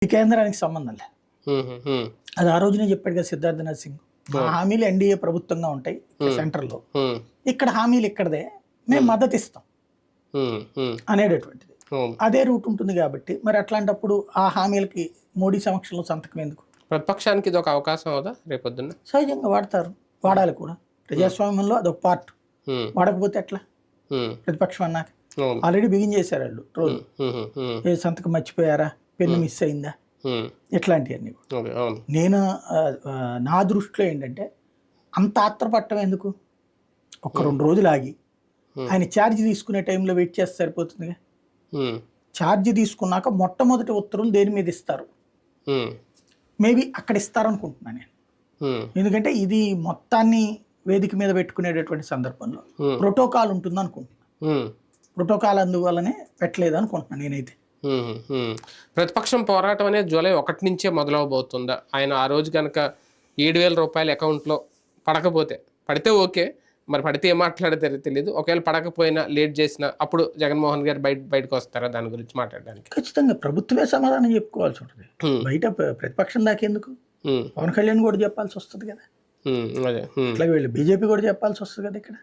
ఈ కేంద్రానికి సంబంధం లేదు. హ్మ్. హ్మ్. అది ఆ రోజునే చెప్పాడు కదా సిద్ధార్థనాథ్ సింగ్. మా హామీలు ఎన్డీఏ ప్రభుత్వంగా ఉంటాయి సెంటర్లో, హ్మ్. ఇక్కడ హామీలు ఇక్కడదే, మేము మద్దతు ఇస్తాం హ్మ్. హ్మ్. అనేటటువంటిది. అవును. అదే రూట్ ఉంటుంది కాబట్టి మరి అట్లాంటప్పుడు ఆ హామీలకి మోడీ సమక్షంలో సంతకం ఎందుకు? ప్రతిపక్షానికి ఇది ఒక అవకాశం అవుదా రేపొద్దున్న? సహజంగా వాడతారు, వాడాలి కూడా. ప్రజాస్వామ్యంలో అదొక పార్ట్. హ్మ్. వాడకపోతే ఎట్లా? హ్మ్. ప్రతిపక్షం అన్నాక అవును. ఆల్రెడీ బిగిన్ చేశారు వాళ్ళు రోజు. హ్మ్. హ్మ్. హ్మ్. ఏ సంతకం మర్చిపోయారా, పెన్ను మిస్ అయిందా, హ్మ్. ఇట్లాంటివన్నీ కూడా. ఓకే. అవును. నేను నా దృష్టిలో ఏంటంటే అంత ఆత్రపట్టం ఎందుకు? ఒక 2 రోజులు ఆగి ఆయన ఛార్జ్ తీసుకునే టైంలో వెయిట్ చేస్తే సరిపోతుందిగా. హ్మ్. ఛార్జ్ తీసుకున్నాక మొట్టమొదటి ఉత్తర్వులు దేని మీద ఇస్తారు? హ్మ్. మేబీ అక్కడ ఇస్తారనుకుంటున్నాను నేను. హ్మ్. ఎందుకంటే ఇది మొత్తాన్ని వేదిక మీద పెట్టుకునేటటువంటి సందర్భంలో ప్రోటోకాల్ ఉంటుంది అనుకుంటున్నాను. హ్మ్. ప్రోటోకాల్ అందువల్లనే పెట్టలేదు అనుకుంటున్నాను నేనైతే. హ్మ్. హ్మ్. ప్రతిపక్షం పోరాటం అనేది జూలై 1 నుంచే మొదలవబోతుందా? ఆయన ఆ రోజు కనుక రూ. 7,000 అకౌంట్‌లో పడకపోతే, పడితే ఓకే. మరి పడితే ఏం మాట్లాడతారో తెలీదు. ఒకవేళ పడకపోయినా, లేట్ చేసినా అప్పుడు జగన్మోహన్ గారు బయటకొస్తారా దాని గురించి మాట్లాడడానికి? ఖచ్చితంగా ప్రభుత్వమే సమాధానం చెప్పుకోవాల్సి ఉంటుంది. హ్మ్. బయట ప్రతిపక్షం దాకెందుకు? హ్మ్. పవన్ కళ్యాణ్ కూడా చెప్పాల్సి వస్తుంది కదా. హ్మ్. అదే. హ్మ్. అట్లాగే వీళ్ళు బీజేపీ కూడా చెప్పాల్సి వస్తుంది కదా ఇక్కడ.